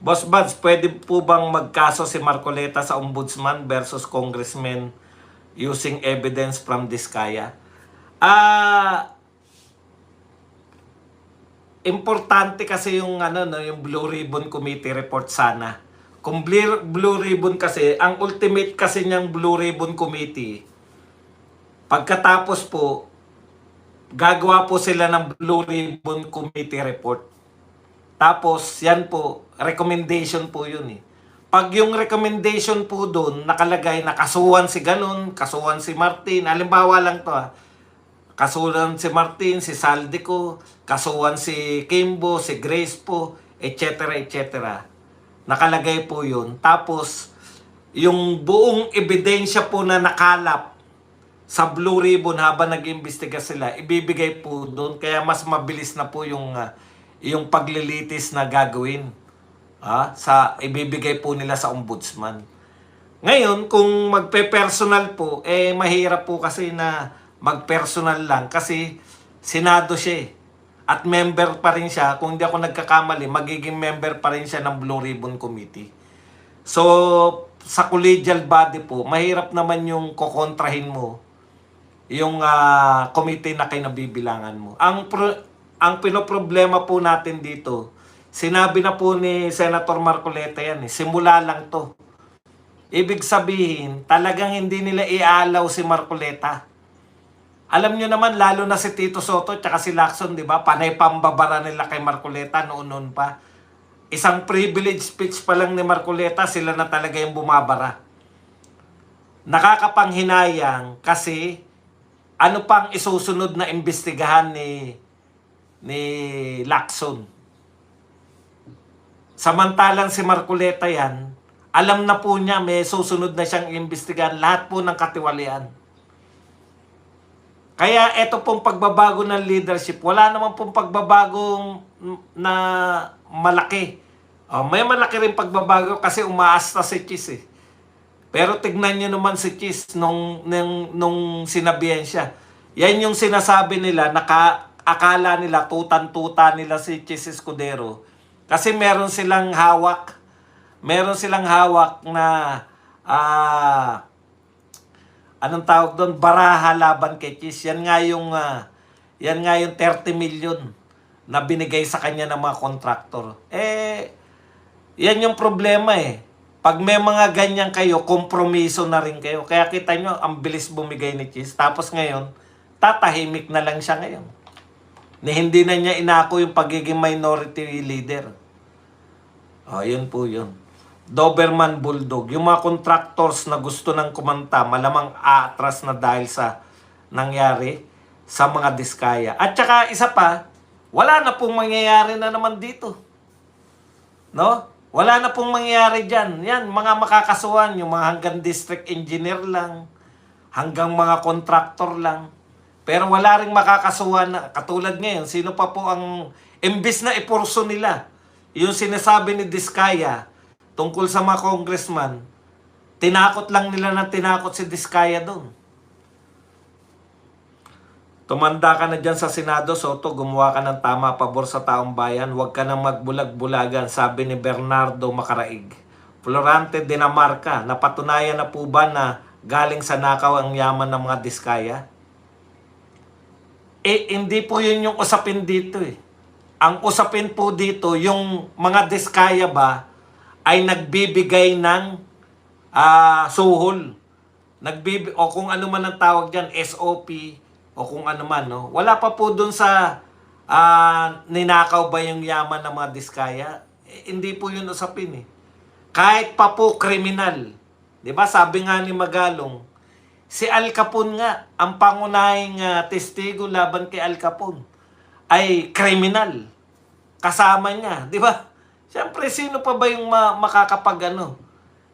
Boss Buds, pwede po bang magkaso si Marcoleta sa ombudsman versus congressman using evidence from Diskaya? Importante kasi yung yung Blue Ribbon Committee report sana. Kung Blue Ribbon kasi, ang ultimate kasi niyang Blue Ribbon Committee, pagkatapos po, gagawa po sila ng Blue Ribbon Committee report. Tapos, yan po, recommendation po yun eh. Pag yung recommendation po doon, nakalagay na kasuhan si ganun, kasuhan si Martin, halimbawa lang to kasuhan si Martin, si Saldico, kasuhan si Kimbo, si Grace po, etc. etc. Nakalagay po yun. Tapos, yung buong ebidensya po na nakalap sa Blue Ribbon habang nag-imbestiga sila, ibibigay po doon. Kaya mas mabilis na po yung paglilitis na gagawin. Sa ibibigay po nila sa ombudsman. Ngayon, kung magpe-personal po, mahirap po kasi na mag-personal lang kasi Senado siya at member pa rin siya. Kung hindi ako nagkakamali, magiging member pa rin siya ng Blue Ribbon Committee. So, sa collegial body po, mahirap naman yung kokontrahin mo yung committee na kinabibilangan mo. Ang pinoproblema po natin dito, sinabi na po ni Senator Marcoleta yan simula lang to. Ibig sabihin, talagang hindi nila iaalaw si Marcoleta. Alam nyo naman, lalo na si Tito Soto at si Lacson, di ba? Panay pambabara nila kay Marcoleta noon pa. Isang privilege speech pa lang ni Marcoleta, sila na talaga yung bumabara. Nakakapanghinayang kasi ano pang isusunod na imbestigahan ni Lacson. Samantalang si Marcoleta yan, alam na po niya may susunod na siyang imbestigahan lahat po ng katiwalian. Kaya ito pong pagbabago ng leadership, wala naman pong pagbabagong na malaki. May malaki rin pagbabago kasi umaasta si Chis Pero tignan nyo naman si Chis nung sinabihan siya. Yan yung sinasabi nila, akala nila, tutan-tuta nila si Chis Escudero. Kasi meron silang hawak na anong tawag doon? Baraha laban kay Chis. Yan nga yung 30 million na binigay sa kanya ng mga kontraktor. Yan yung problema Pag may mga ganyan kayo, kompromiso na rin kayo. Kaya kita nyo, ang bilis bumigay ni Chis. Tapos ngayon, tatahimik na lang siya ngayon. Hindi na niya inako yung pagiging minority leader. Yun po yun. Doberman Bulldog. Yung mga contractors na gusto ng kumanta, malamang aatras na dahil sa nangyari sa mga Diskaya. At saka isa pa, wala na pong mangyayari na naman dito. No? Wala na pong mangyayari dyan. Yan, mga makakasuhan, yung mga hanggang district engineer lang, hanggang mga contractor lang. Pero wala ring makakasuhan na, katulad ngayon, sino pa po ang, imbis na ipurso nila, yung sinasabi ni Diskaya, tungkol sa mga congressman, tinakot lang nila na tinakot si Diskaya doon. Tumanda ka na dyan sa Senado, Soto, gumawa ka ng tama pabor sa taong bayan, huwag ka nang magbulag-bulagan, sabi ni Bernardo Macaraig. Florante Dinamarca, napatunayan na po ba na galing sa nakaw ang yaman ng mga Diskaya? Hindi po yun yung usapin dito Ang usapin po dito, yung mga Diskaya ba, ay nagbibigay ng suhol. O kung ano man ang tawag dyan, SOP, o kung ano man. No? Wala pa po dun sa ninakaw ba yung yaman ng mga Diskaya. Hindi po yun usapin Kahit pa po kriminal. Diba? Sabi nga ni Magalong, si Al Capone nga, ang pangunahing testigo laban kay Al Capone, ay kriminal. Kasama niya. Diba? Siyempre, sino pa ba yung makakapag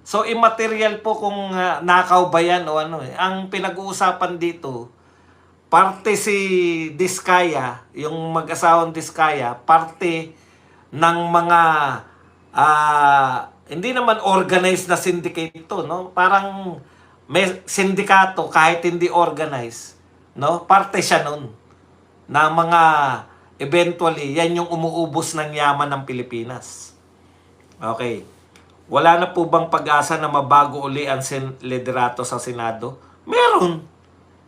So, immaterial po kung nakaw ba yan o Ang pinag-uusapan dito, parte si Diskaya, yung mag-asawang Diskaya, parte ng mga, hindi naman organized na syndicate to, no? Parang may sindikato kahit hindi organized, no? Parte siya nun, na mga eventually, yan yung umuubos ng yaman ng Pilipinas. Okay. Wala na po bang pag-asa na mabago uli ang liderato sa Senado? Meron.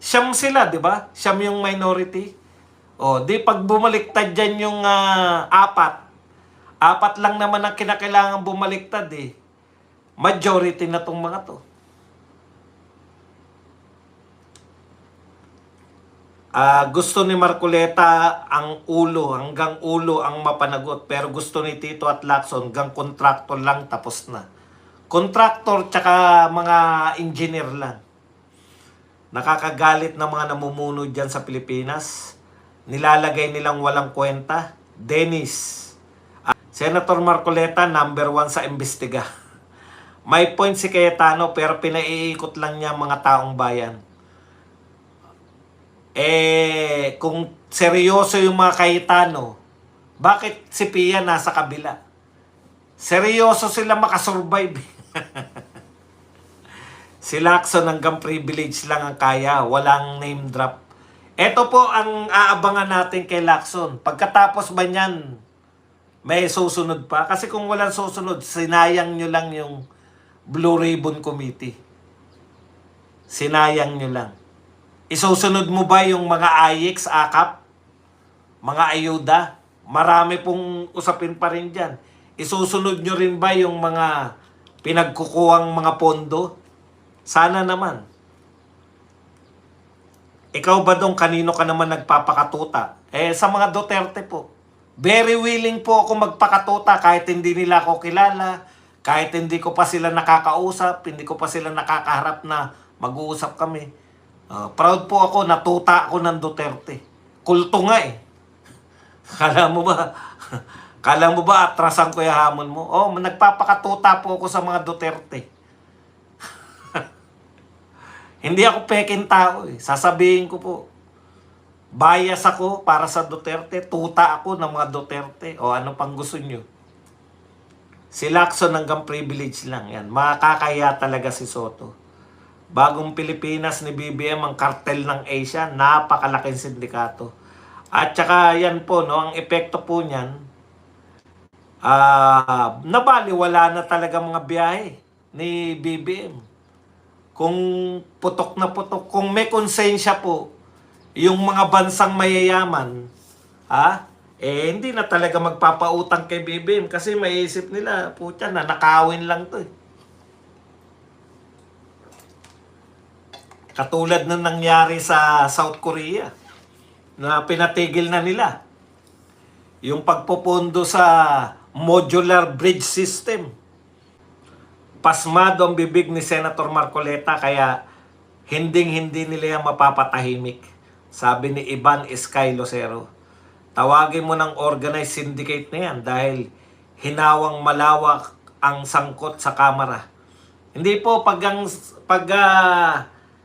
Siyam sila, di ba? Siyam yung minority. O, di pag bumaliktad dyan yung apat. Apat lang naman ang kinakailangan bumaliktad eh. Majority na tong mga to. Gusto ni Marcoleta ang ulo, hanggang ulo ang mapanagot. Pero gusto ni Tito at Lacson, hanggang kontraktor lang tapos na. Kontraktor tsaka mga engineer lang. Nakakagalit na mga namumuno dyan sa Pilipinas. Nilalagay nilang walang kwenta. Dennis. Senator Marcoleta, number 1 sa imbestiga. May point si Cayetano pero pinaiikot lang niya mga taong bayan. Kung seryoso yung mga Cayetano, bakit si Pia nasa kabila? Seryoso sila makasurvive. Si Lacson hanggang privilege lang ang kaya, walang name drop. Ito po ang aabangan natin kay Lacson. Pagkatapos ba niyan, may susunod pa? Kasi kung walang susunod, sinayang nyo lang yung Blue Ribbon Committee. Sinayang nyo lang. Isusunod mo ba yung mga AYEX, AKAP, mga ayuda? Marami pong usapin pa rin dyan. Isusunod nyo rin ba yung mga pinagkukuhang mga pondo? Sana naman. Ikaw ba dong kanino ka naman nagpapakatuta? Sa mga Duterte po. Very willing po ako magpakatuta kahit hindi nila ako kilala, kahit hindi ko pa sila nakakausap, hindi ko pa sila nakakaharap na mag-uusap kami. Proud po ako, natuta ako ng Duterte. Kulto nga eh. Kala mo ba? Kala mo ba atrasan ko yung hamon mo? Nagpapakatuta po ako sa mga Duterte. Hindi ako peking tao eh. Sasabihin ko po. Bias ako para sa Duterte. Tuta ako ng mga Duterte. Ano pang gusto nyo? Si Lacson hanggang privilege lang. Yan. Makakaya talaga si Soto. Bagong Pilipinas ni BBM ang kartel ng Asia, napakalaking sindikato. At saka yan po, no, ang epekto po niyan, nabaliwala na talaga mga biyahe ni BBM. Kung putok na putok, kung may konsensya po, yung mga bansang mayayaman, hindi na talaga magpapautang kay BBM kasi maiisip nila, putya na, nakawin lang to eh. Katulad na nangyari sa South Korea na pinatigil na nila yung pagpopondo sa modular bridge system. Pasmado ang bibig ni Senator Marcoleta kaya hindi nila yan mapapatahimik. Sabi ni Ivan Escay Lucero, tawagin mo ng organized syndicate na yan dahil hinawang malawak ang sangkot sa kamera. Hindi po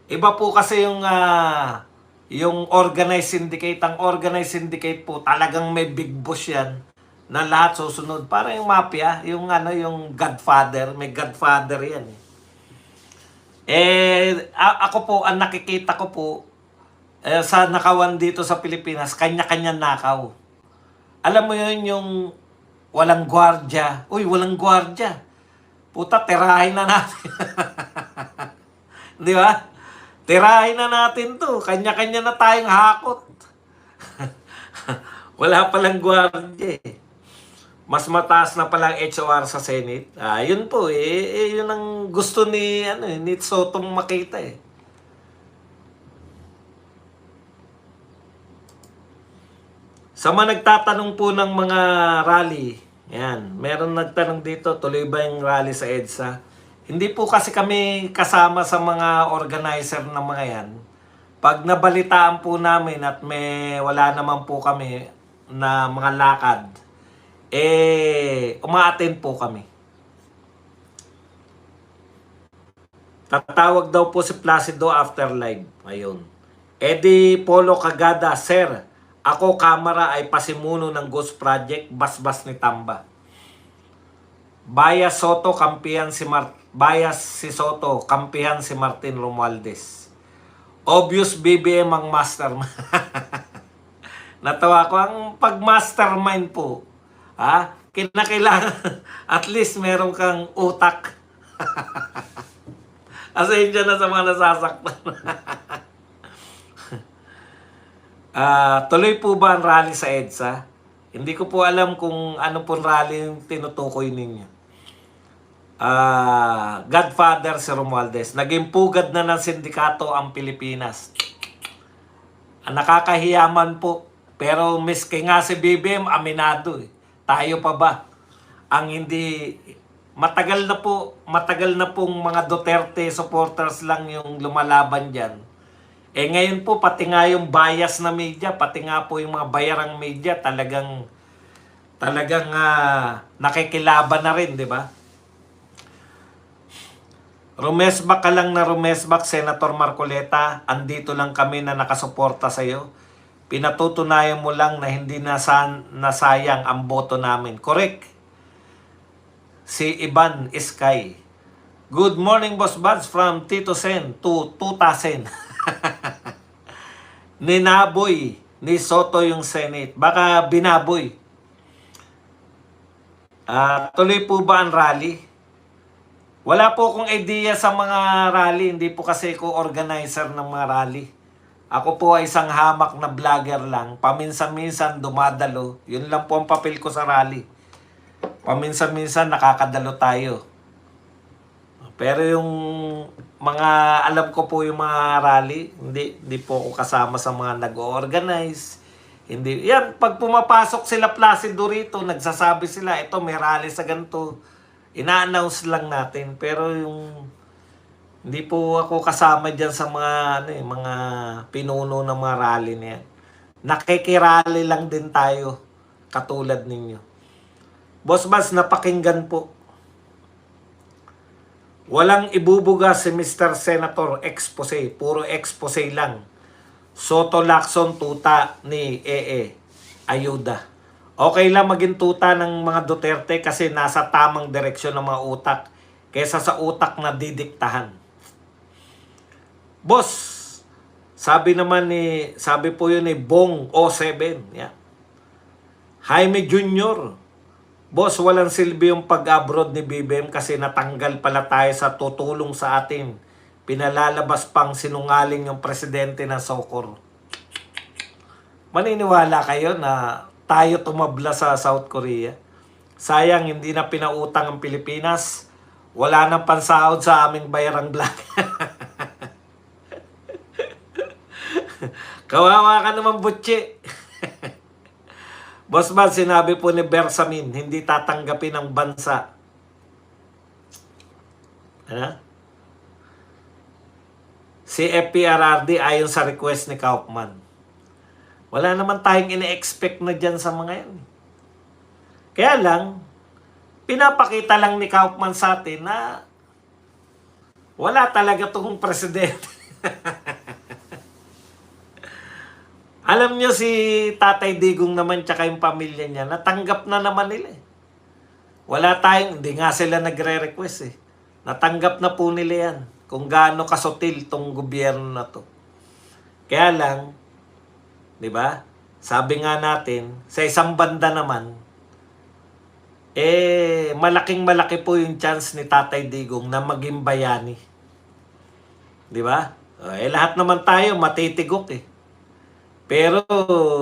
iba po kasi yung organized syndicate. Ang organized syndicate po, talagang may big boss yan na lahat susunod. Para yung mafia, yung Godfather, may Godfather yan. Ako po, ang nakikita ko po, sa nakawan dito sa Pilipinas, kanya-kanya nakaw. Alam mo yun, yung walang gwardya. Uy, walang gwardya. Puta, tirahin na natin. Di ba? Tirahin na natin to. Kanya-kanya na tayong hakot. Wala palang gwardya eh. Mas mataas na palang HOR sa Senate. Yun po yun ang gusto ni Sotong makita eh. Sa mga nagtatanong po ng mga rally, yan, meron nagtanong dito, tuloy ba yung rally sa EDSA? Hindi po kasi kami kasama sa mga organizer ng mga yan. Pag nabalitaan po namin at wala naman po kami na mga lakad, uma-attend po kami. Tatawag daw po si Placido after live. Ayun. Eddie Polo Cagada, Sir, ako kamera ay pasimuno ng Ghost Project, basbas ni Tamba. Bias si Soto, kampihan si Martin Romualdez. Obvious BBM ang mastermind. Natawa ko ang pag-mastermind po. kinakailangan at least meron kang utak. Asensya na sa mga nasasaktan. Tuloy po ba ang rally sa EDSA? Hindi ko po alam kung ano pong rally yung tinutukoy ninyo. Godfather si Romualdez. Naging pugad na ng sindikato ang Pilipinas. Nakakahiyaman po. Pero miski nga si BBM, aminado eh. Tayo pa ba? Ang hindi... Matagal na pong mga Duterte supporters lang yung lumalaban dyan. Ngayon po, pati nga yung bias na media, pati nga po yung mga bayarang media, talagang nakikilaban na rin, di ba? Rumesbak ka lang na rumesbak, Senator Marcoleta. Andito lang kami na nakasuporta sa'yo. Pinatutunayan mo lang na hindi nasayang ang boto namin. Correct. Si Ivan Iskay. Good morning, Boss Buds, from Tito Sen to Tutasen. Ninaboy ni Soto yung Senate. Baka binaboy. Tuloy po ba ang rally? Wala po akong idea sa mga rally. Hindi po kasi ako organizer ng mga rally. Ako po ay isang hamak na vlogger lang. Paminsan-minsan dumadalo. Yun lang po ang papel ko sa rally. Paminsan-minsan nakakadalo tayo. Pero yung mga alam ko po yung mga rally, hindi po ako kasama sa mga nag-organize. Hindi. Yan, pag pumapasok sila Placido rito, nagsasabi sila, ito may rally sa ganito. Ina-announce lang natin. Pero yung hindi po ako kasama diyan sa mga mga pinuno ng mga rally niyan. Nakikirally lang din tayo katulad ninyo. Boss Bas, napakinggan po. Walang ibubuga si Mr. Senator expose. Puro expose lang. Soto Lacson tuta ni EE. Ayuda. Okay lang maging tuta ng mga Duterte kasi nasa tamang direksyon ng mga utak kaysa sa utak na didiktahan. Boss, sabi po yun ni Bong O7. Yeah. Jaime Jr., Boss, walang silbi yung pag-abroad ni BBM kasi natanggal pala tayo sa tutulong sa atin. Pinalalabas pang sinungaling yung presidente ng SOCOR. Maniniwala kayo na tayo tumabla sa South Korea? Sayang, hindi na pinautang ang Pilipinas. Wala nang pansahod sa aming bayarang black. Kawawa ka naman, butche. Boss man, sinabi po ni Bersamin, hindi tatanggapin ng bansa. Ano? Si FPRRD ayon sa request ni Kaufman. Wala naman tayong ine-expect na dyan sa mga yan. Kaya lang, pinapakita lang ni Kaufman sa atin na wala talaga itong presidente. Alam nyo si Tatay Digong naman tsaka yung pamilya niya, natanggap na naman nila eh. Wala tayong, hindi nga sila nagre-request eh. Natanggap na po nila yan kung gaano kasutil tong gobyerno na to. Kaya lang, di ba? Sabi nga natin, sa isang banda naman, malaking-malaki po yung chance ni Tatay Digong na maging bayani. Di ba? Lahat naman tayo matitigok eh. Pero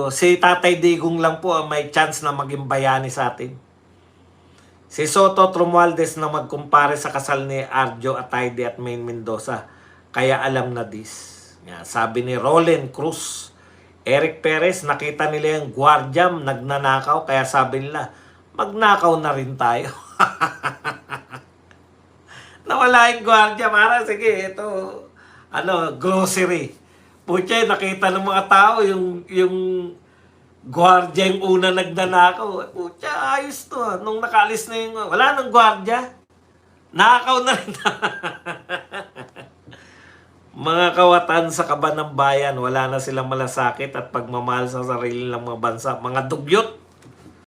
si Tatay Digong lang po ang may chance na maging bayani sa atin. Si Soto Romualdez na magkumpare sa kasal ni Arjo Atayde at Maine Mendoza. Kaya alam na this. Sabi ni Roland Cruz. Eric Perez, nakita nila yung gwardyam, nagnanakaw. Kaya sabi nila, magnakaw na rin tayo. Nawala yung gwardyam. Sige, ito, grocery. Pucha, nakita ng mga tao yung gwardiya yung una nagnanakaw. Pucha, ayos to. Nung nakaalis na yung... Wala nang gwardiya. Nakaw na rin. Mga kawatan sa kaban ng bayan, wala na silang malasakit at pagmamahal sa sarili ng mga bansa. Mga dugyot.